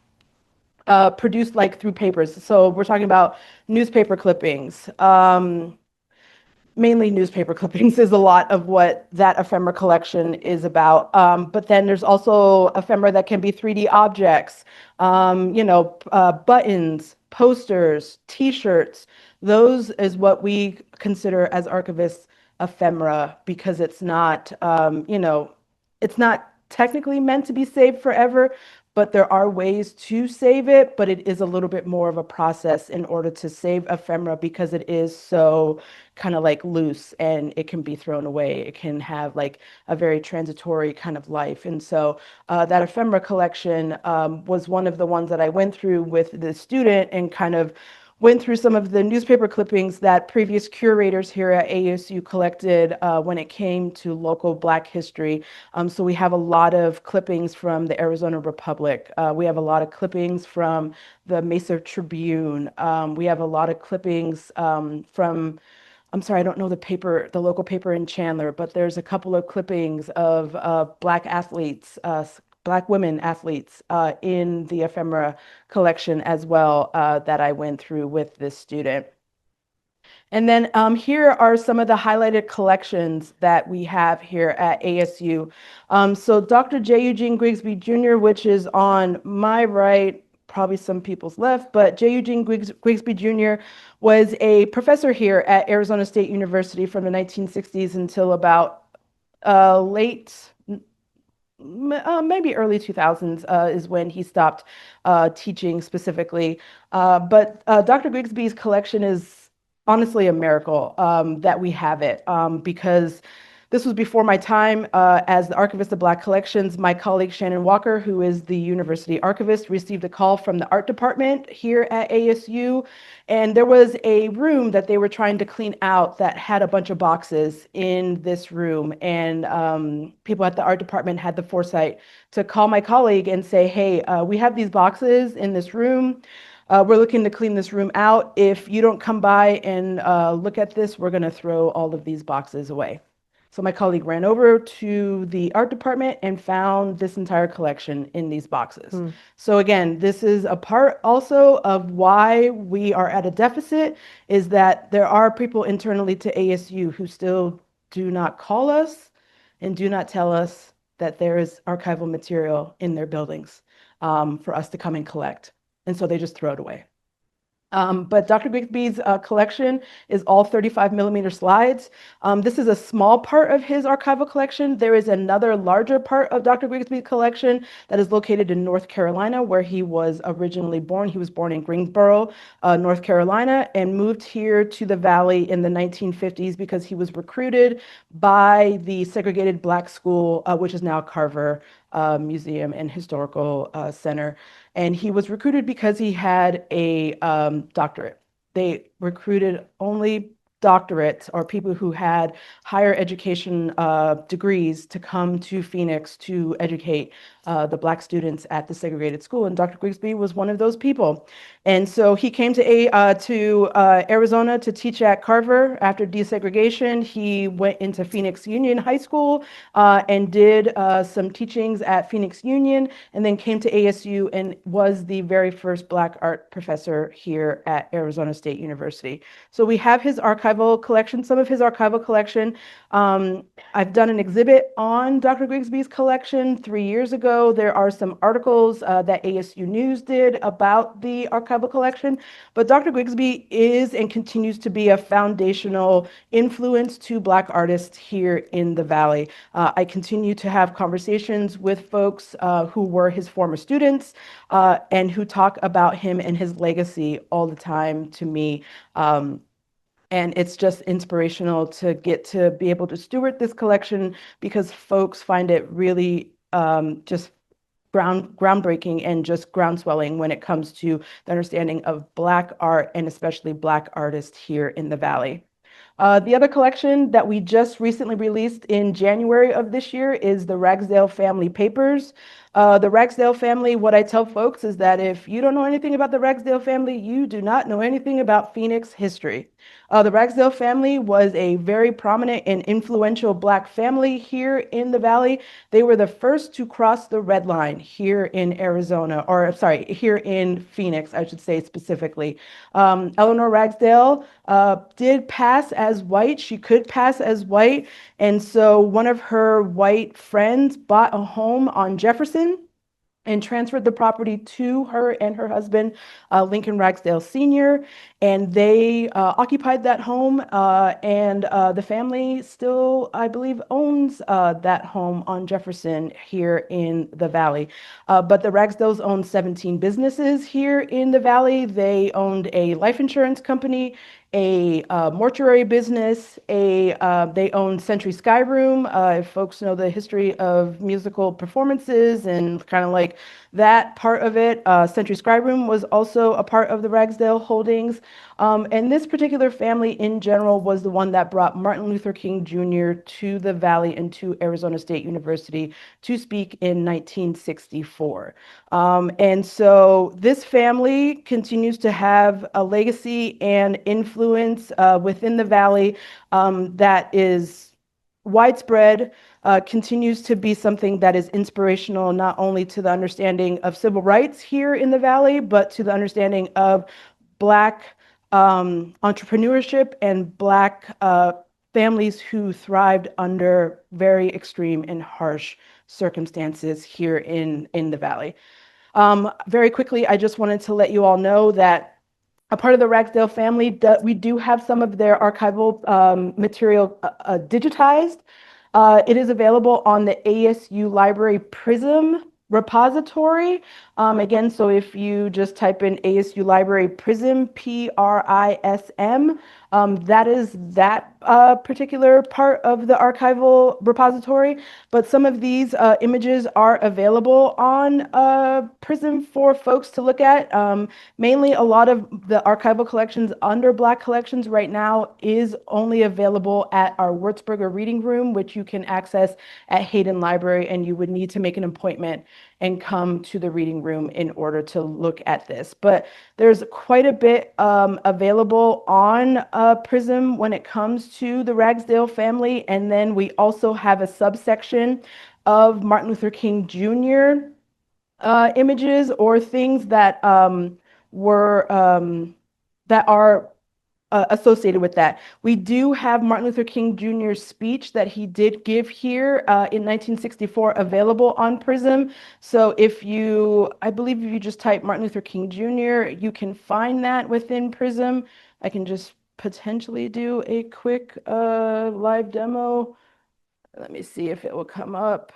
produced like through papers. So we're talking about newspaper clippings, mainly newspaper clippings is a lot of what that ephemera collection is about. But then there's also ephemera that can be 3D objects, buttons, posters, T-shirts. Those is what we consider as archivists ephemera because it's not, it's not technically meant to be saved forever, but there are ways to save it, but it is a little bit more of a process in order to save ephemera because it is so kind of like loose and it can be thrown away. It can have like a very transitory kind of life. And so that ephemera collection was one of the ones that I went through with the student and kind of went through some of the newspaper clippings that previous curators here at ASU collected when it came to local Black history. So we have a lot of clippings from the Arizona Republic. We have a lot of clippings from the Mesa Tribune. We have a lot of clippings from, I'm sorry, I don't know the paper, the local paper in Chandler, but there's a couple of clippings of Black athletes, Black women athletes in the ephemera collection as well that I went through with this student. And then here are some of the highlighted collections that we have here at ASU. So Dr. J. Eugene Grigsby Jr., which is on my right, probably some people's left, but J. Eugene Grigsby Jr. was a professor here at Arizona State University from the 1960s until about maybe early 2000s is when he stopped teaching specifically. But Dr. Grigsby's collection is honestly a miracle that we have it because this was before my time as the Archivist of Black Collections. My colleague Shannon Walker, who is the university archivist, received a call from the art department here at ASU. And there was a room that they were trying to clean out that had a bunch of boxes in this room. And people at the art department had the foresight to call my colleague and say, hey, we have these boxes in this room. We're looking to clean this room out. If you don't come by and look at this, we're going to throw all of these boxes away. So my colleague ran over to the art department and found this entire collection in these boxes. So again, this is a part also of why we are at a deficit, is that there are people internally to ASU who still do not call us and do not tell us that there is archival material in their buildings for us to come and collect. And so they just throw it away. But Dr. Grigsby's collection is all 35 millimeter slides. This is a small part of his archival collection. There is another larger part of Dr. Grigsby's collection that is located in North Carolina, where he was originally born. He was born in Greensboro, North Carolina, and moved here to the Valley in the 1950s because he was recruited by the segregated Black school, which is now Carver Museum and Historical Center. And he was recruited because he had a doctorate. They recruited only doctorates or people who had higher education degrees to come to Phoenix to educate the Black students at the segregated school. And Dr. Grigsby was one of those people. And so he came to Arizona to teach at Carver after desegregation. He went into Phoenix Union High School and did some teachings at Phoenix Union, and then came to ASU and was the very first Black art professor here at Arizona State University. So we have his archival collection, some of his archival collection. I've done an exhibit on Dr. Grigsby's collection 3 years ago. There are some articles that ASU News did about the archival collection, but Dr. Grigsby is and continues to be a foundational influence to Black artists here in the Valley. I continue to have conversations with folks who were his former students and who talk about him and his legacy all the time to me. And it's just inspirational to get to be able to steward this collection because folks find it really just groundbreaking and just groundswelling when it comes to the understanding of Black art and especially Black artists here in the Valley. The other collection that we just recently released in January of this year is the Ragsdale Family Papers. The Ragsdale family, what I tell folks is that if you don't know anything about the Ragsdale family, you do not know anything about Phoenix history. The Ragsdale family was a very prominent and influential Black family here in the Valley. They were the first to cross the red line here in Arizona, or sorry, here in Phoenix, I should say specifically. Eleanor Ragsdale did pass as white. She could pass as white. And so one of her white friends bought a home on Jefferson and transferred the property to her and her husband, Lincoln Ragsdale Sr., and they occupied that home, and the family still, I believe, owns that home on Jefferson here in the Valley. But the Ragsdales owned 17 businesses here in the Valley. They owned a life insurance company, a mortuary business, they owned Century Sky Room. If folks know the history of musical performances and kind of like that part of it, Century Sky Room was also a part of the Ragsdale holdings. And this particular family in general was the one that brought Martin Luther King Jr. to the Valley and to Arizona State University to speak in 1964. And so this family continues to have a legacy and influence within the Valley that is widespread, continues to be something that is inspirational not only to the understanding of civil rights here in the Valley, but to the understanding of Black entrepreneurship and Black families who thrived under very extreme and harsh circumstances here in the Valley. Very quickly, I just wanted to let you all know that a part of the Ragsdale family, we do have some of their archival material digitized. It is available on the ASU Library Prism repository. Again, so if you just type in ASU Library Prism, PRISM, that is that particular part of the archival repository. But some of these images are available on Prism for folks to look at. Mainly a lot of the archival collections under Black collections right now is only available at our Würzburger Reading Room, which you can access at Hayden Library, and you would need to make an appointment and come to the reading room in order to look at this. But there's quite a bit available on Prism when it comes to the Ragsdale family. And then we also have a subsection of Martin Luther King Jr. Images or things that that are associated with that. We do have Martin Luther King Jr.'s speech that he did give here in 1964 available on Prism. So if you, I believe if you just type Martin Luther King Jr., you can find that within Prism. I can just potentially do a quick live demo. Let me see if it will come up.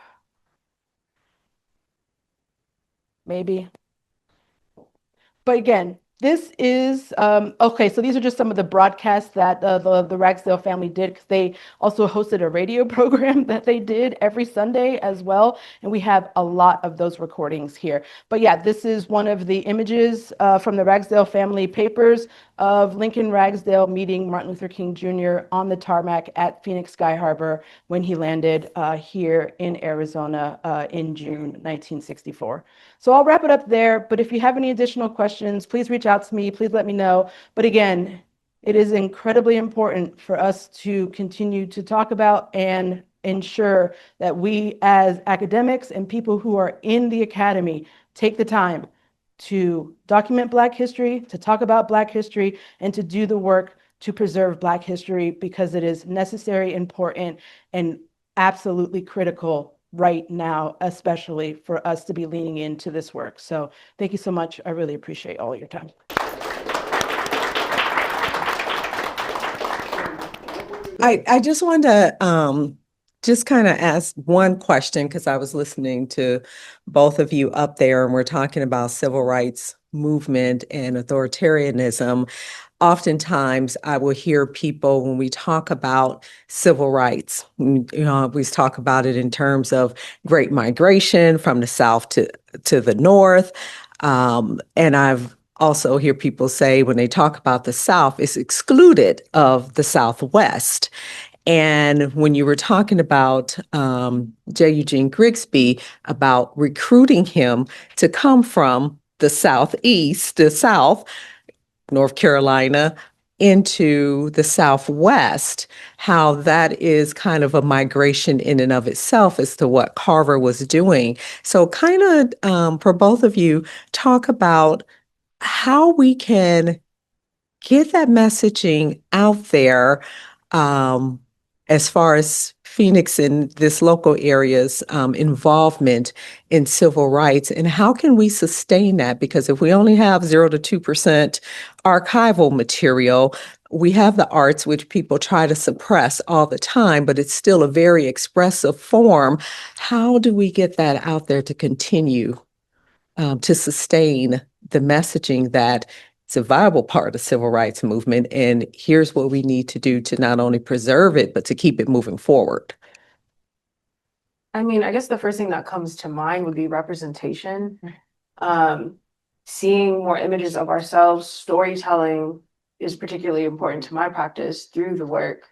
Maybe. But again, This is, okay, so these are just some of the broadcasts that the Ragsdale family did, because they also hosted a radio program that they did every Sunday as well. And we have a lot of those recordings here. But yeah, this is one of the images from the Ragsdale family papers of Lincoln Ragsdale meeting Martin Luther King Jr. on the tarmac at Phoenix Sky Harbor when he landed here in Arizona in June 1964. So I'll wrap it up there, but if you have any additional questions, please reach out to me, please let me know. But again, it is incredibly important for us to continue to talk about and ensure that we as academics and people who are in the academy take the time to document Black history, to talk about Black history, and to do the work to preserve Black history, because it is necessary, important, and absolutely critical right now, especially for us to be leaning into this work. So thank you so much. I really appreciate all your time. I just wanted to just kind of ask one question, because I was listening to both of you up there and we're talking about civil rights movement and authoritarianism. Oftentimes I will hear people, when we talk about civil rights, we talk about it in terms of great migration from the South to the North. And I've also hear people say when they talk about the South, it's excluded of the Southwest. And when you were talking about J. Eugene Grigsby, about recruiting him to come from the Southeast, the South, North Carolina, into the Southwest, how that is kind of a migration in and of itself as to what Carver was doing. So kind of for both of you, talk about how we can get that messaging out there as far as Phoenix and this local area's involvement in civil rights, and how can we sustain that? Because if we only have 0 to 2% archival material, we have the arts, which people try to suppress all the time, but it's still a very expressive form. How do we get that out there to continue to sustain the messaging that it's a viable part of the civil rights movement, and here's what we need to do to not only preserve it, but to keep it moving forward? I mean, I guess the first thing that comes to mind would be representation. Seeing more images of ourselves, storytelling is particularly important to my practice through the work.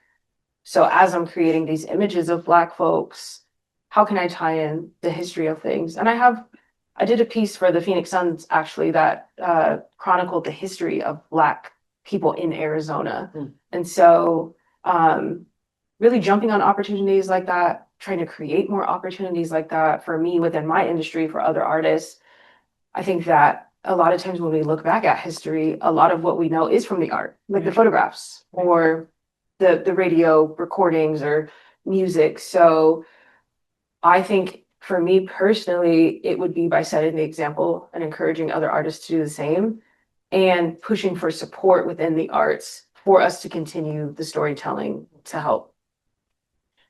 So as I'm creating these images of Black folks, how can I tie in the history of things? And I did a piece for the Phoenix Suns, actually, that chronicled the history of Black people in Arizona. And so really jumping on opportunities like that, trying to create more opportunities like that for me within my industry, for other artists. I think that a lot of times when we look back at history, a lot of what we know is from the art, like the photographs or the radio recordings or music. So I think for me personally, it would be by setting the example and encouraging other artists to do the same, and pushing for support within the arts for us to continue the storytelling to help.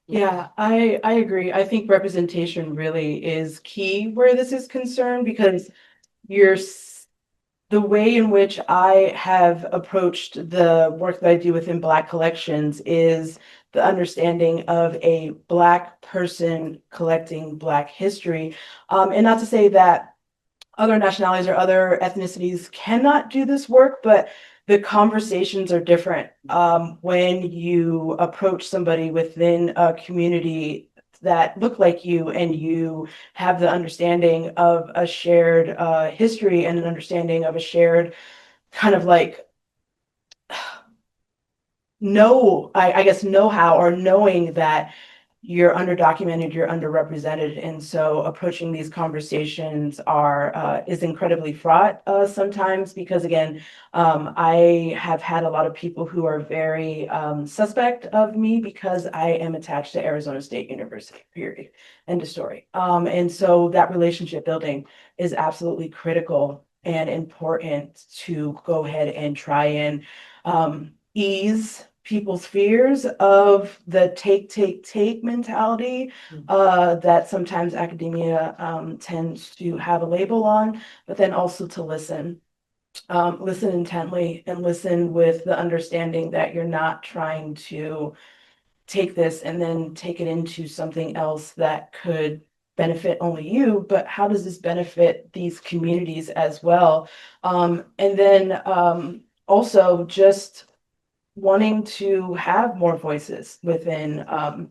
Yeah, I agree. I think representation really is key where this is concerned, because the way in which I have approached the work that I do within Black collections is the understanding of a Black person collecting Black history. And not to say that other nationalities or other ethnicities cannot do this work, but the conversations are different when you approach somebody within a community that look like you, and you have the understanding of a shared history and an understanding of a shared kind of like I guess know-how, or knowing that you're underdocumented, you're underrepresented. And so approaching these conversations is incredibly fraught sometimes, because again, I have had a lot of people who are very suspect of me because I am attached to Arizona State University, period, end of story. And so that relationship building is absolutely critical and important to go ahead and try and ease people's fears of the take mentality that sometimes academia tends to have a label on, but then also to listen listen intently and listen with the understanding that you're not trying to take this and then take it into something else that could benefit only you, but how does this benefit these communities as well? And then also just wanting to have more voices within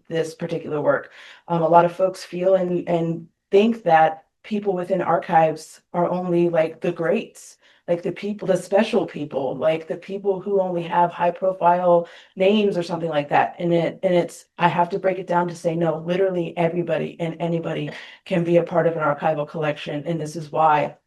this particular work. A lot of folks feel and think that people within archives are only like the greats, like the people, the special people, like the people who only have high profile names or something like that. And I have to break it down to say, no, literally everybody and anybody can be a part of an archival collection. And this is why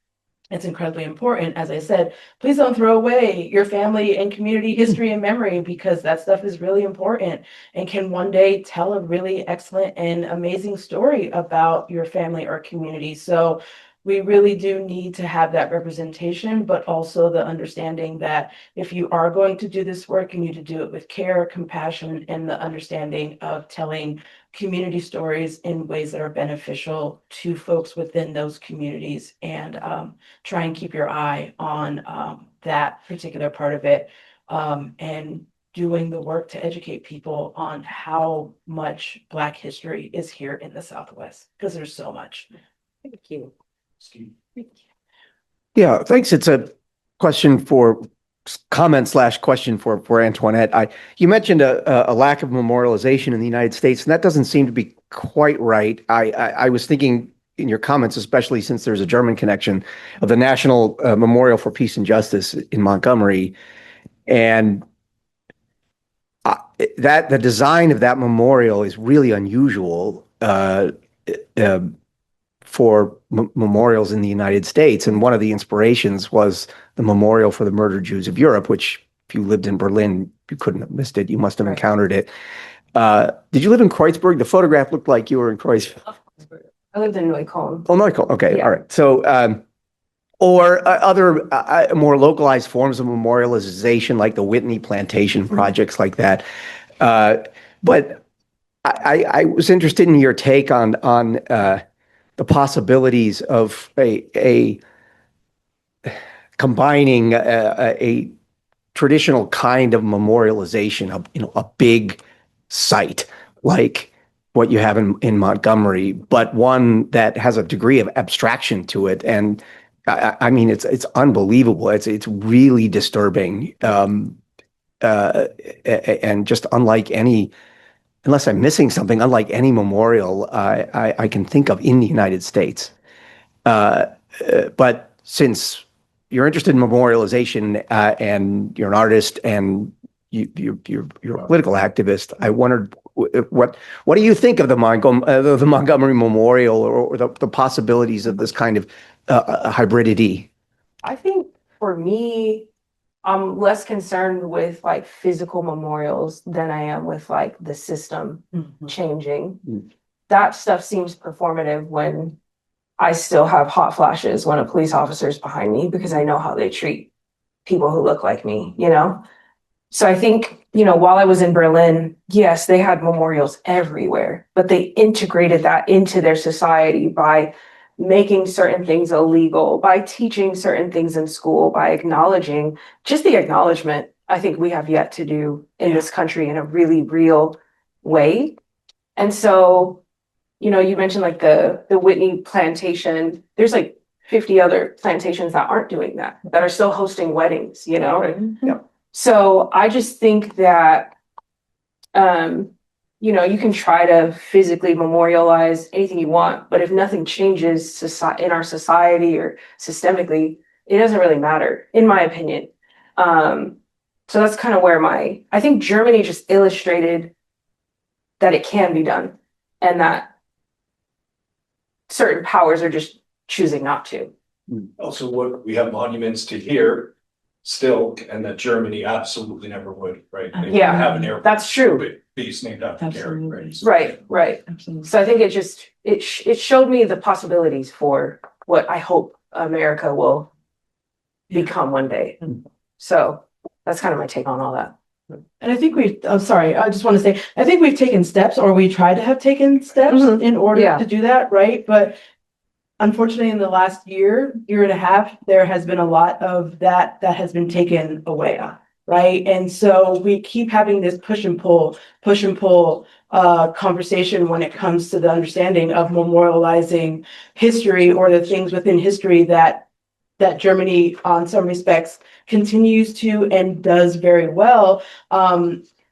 it's incredibly important. As I said, please don't throw away your family and community history and memory, because that stuff is really important and can one day tell a really excellent and amazing story about your family or community. So we really do need to have that representation, but also the understanding that if you are going to do this work, you need to do it with care, compassion, and the understanding of telling community stories in ways that are beneficial to folks within those communities, and try and keep your eye on that particular part of it, and doing the work to educate people on how much Black history is here in the Southwest, because there's so much. Thank you. Yeah, thanks. It's a comment/question for Antoinette. You mentioned a lack of memorialization in the United States, and that doesn't seem to be quite right. I was thinking in your comments, especially since there's a German connection, of the National Memorial for Peace and Justice in Montgomery, and that the design of that memorial is really unusual for memorials in the United States. And one of the inspirations was the Memorial for the Murdered Jews of Europe, which if you lived in Berlin, you couldn't have missed it. You must have encountered it. Did you live in Kreuzberg? The photograph looked like you were in Kreuzberg. I lived in Neukölln. Oh, Neukölln. Okay. Yeah. All right. So, or other more localized forms of memorialization, like the Whitney plantation projects like that. But I was interested in your take on the possibilities of a combining a traditional kind of memorialization of, a big site like what you have in Montgomery, but one that has a degree of abstraction to it. And I mean, it's unbelievable. It's really disturbing, and just unlike any, unless I'm missing something, unlike any memorial I can think of in the United States. But since you're interested in memorialization, and you're an artist and you're a political activist, I wondered what do you think of the Montgomery Memorial, or the possibilities of this kind of hybridity? I think for me, I'm less concerned with like physical memorials than I am with like the system changing. That stuff seems performative when I still have hot flashes when a police officer is behind me, because I know how they treat people who look like me, So I think, while I was in Berlin, yes, they had memorials everywhere, but they integrated that into their society by making certain things illegal, by teaching certain things in school, by acknowledging, just the acknowledgement, I think we have yet to do in this country in a really real way. And so, you mentioned like the Whitney plantation, there's like 50 other plantations that aren't doing that are still hosting weddings, Right. Yeah. So I just think that, you can try to physically memorialize anything you want, but if nothing changes in our society or systemically, it doesn't really matter, in my opinion. So that's kind of where I think Germany just illustrated that it can be done, and that certain powers are just choosing not to. Also, what we have monuments to here still, and that Germany absolutely never would, right? They Yeah, have an airport. That's true. With bees named after Gary, right? Right. Absolutely. So I think it showed me the possibilities for what I hope America will become one day. So that's kind of my take on all that. And I think I'm sorry, I just want to say, I think we've taken steps, or we try to have taken steps in order to do that, right? But unfortunately, in the last year and a half, there has been a lot of that has been taken away, right? And so we keep having this push and pull conversation when it comes to the understanding of memorializing history or the things within history that Germany, on some respects, continues to and does very well.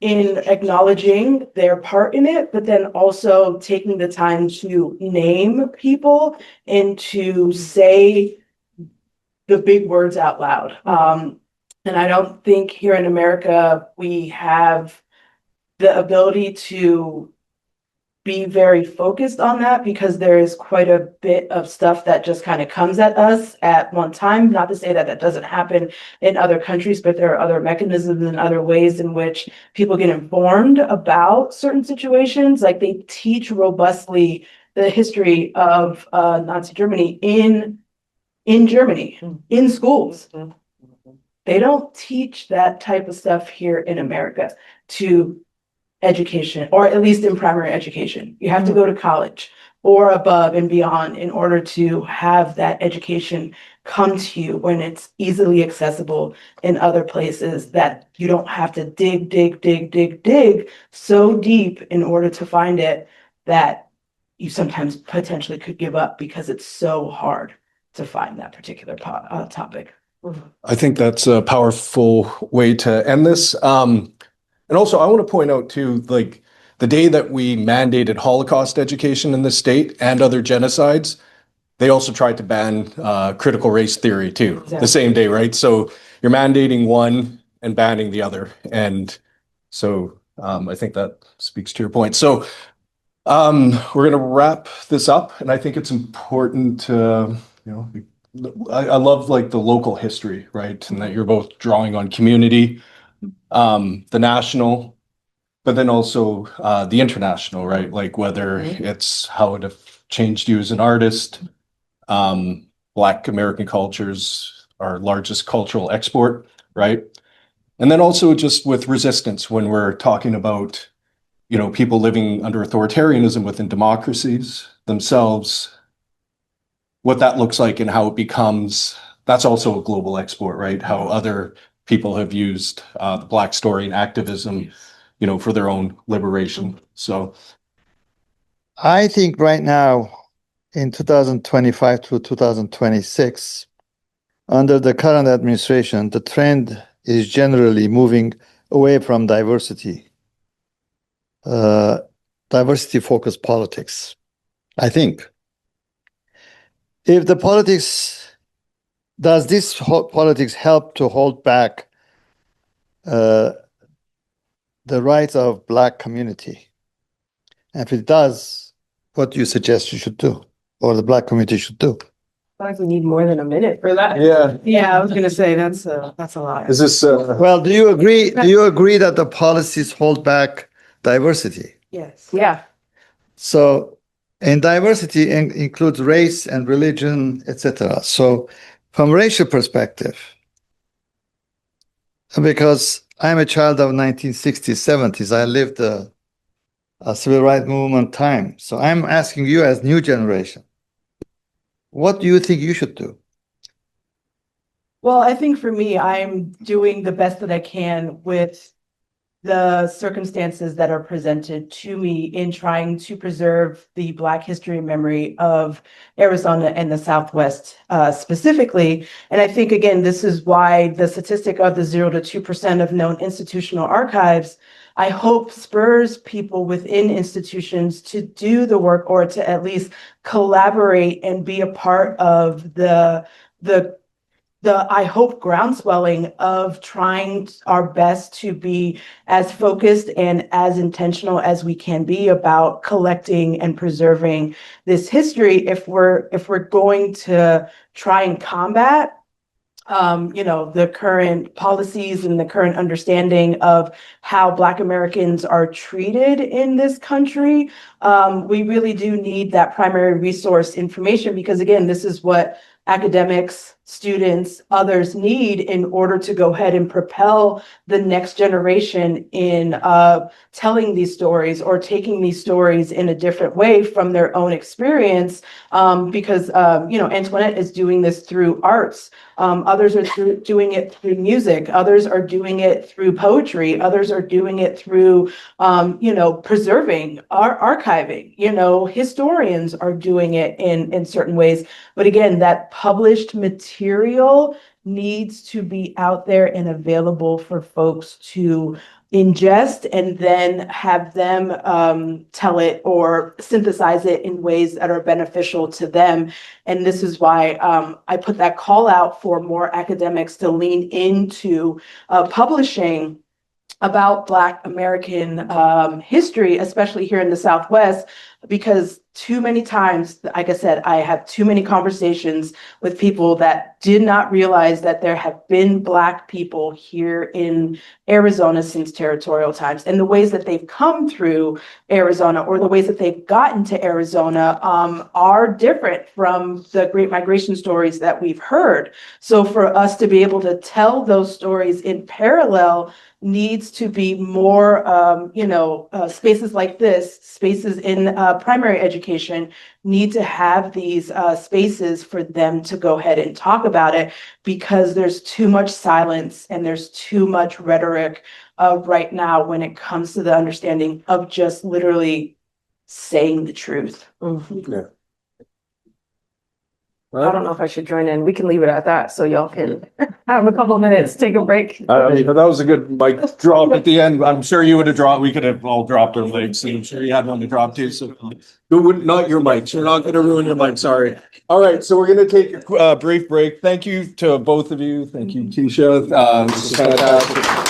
In acknowledging their part in it, but then also taking the time to name people and to say the big words out loud. And I don't think here in America we have the ability to be very focused on that, because there is quite a bit of stuff that just kind of comes at us at one time. Not to say that that doesn't happen in other countries, but there are other mechanisms and other ways in which people get informed about certain situations. Like, they teach robustly the history of Nazi Germany in Germany, in schools. They don't teach that type of stuff here in America to education, or at least in primary education. You have to go to college or above and beyond in order to have that education come to you when it's easily accessible in other places, that you don't have to dig so deep in order to find it, that you sometimes potentially could give up because it's so hard to find that particular topic. I think that's a powerful way to end this. And also, I want to point out too, like, the day that we mandated Holocaust education in this state and other genocides, they also tried to ban critical race theory too, exactly. The same day, right? So you're mandating one and banning the other. And so I think that speaks to your point. So we're going to wrap this up. And I think it's important to, I love like the local history, right? And that you're both drawing on community, the national, but then also the international, right? Like whether it's how it have changed you as an artist. Black American culture's our largest cultural export, right? And then also just with resistance, when we're talking about, people living under authoritarianism within democracies themselves, what that looks like and how it becomes, that's also a global export, right? How other people have used the Black story and activism, for their own liberation. So I think right now in 2025 to 2026, under the current administration, the trend is generally moving away from diversity, diversity-focused politics, I think. If the politics, does this politics help to hold back the rights of Black community? And if it does, what do you suggest you should do, or the Black community should do? I think we need more than a minute for that. Yeah, I was going to say that's a lot. Is this? Well, do you agree? Do you agree that the policies hold back diversity? Yes. Yeah. So, and diversity includes race and religion, etc. So, from a racial perspective, because I'm a child of 1960s, 70s, I lived a civil rights movement time. So I'm asking you as new generation, what do you think you should do? Well, I think for me, I'm doing the best that I can with the circumstances that are presented to me in trying to preserve the Black history and memory of Arizona and the Southwest specifically. And I think, again, this is why the statistic of the 0 to 2% of known institutional archives, I hope, spurs people within institutions to do the work, or to at least collaborate and be a part of the I hope, groundswelling of trying our best to be as focused and as intentional as we can be about collecting and preserving this history, if we're going to try and combat the current policies and the current understanding of how Black Americans are treated in this country. We really do need that primary resource information, because again, this is what academics, students, others need in order to go ahead and propel the next generation in telling these stories or taking these stories in a different way from their own experience. Because Antoinette is doing this through arts. Others are doing it through music. Others are doing it through poetry. Others are doing it through, preserving, archiving. Historians are doing it in certain ways. But again, that published material needs to be out there and available for folks to ingest and then have them tell it or synthesize it in ways that are beneficial to them. And this is why I put that call out for more academics to lean into publishing about Black American history, especially here in the Southwest, because too many times, like I said, I have too many conversations with people that did not realize that there have been Black people here in Arizona since territorial times. And the ways that they've come through Arizona or the ways that they've gotten to Arizona are different from the Great Migration stories that we've heard. So for us to be able to tell those stories in parallel needs to be more, spaces like this, spaces in primary education need to have these spaces for them to go ahead and talk about it, because there's too much silence and there's too much rhetoric right now when it comes to the understanding of just literally saying the truth. Yeah. I don't know if I should join in. We can leave it at that so y'all can have a couple of minutes, take a break. That was a good mic drop at the end. I'm sure you would have dropped, we could have all dropped our legs, and I'm sure you had one to drop too. So not your mics. You're not going to ruin your mic. Sorry. All right. So we're going to take a brief break. Thank you to both of you. Thank you, Keisha. This is fantastic.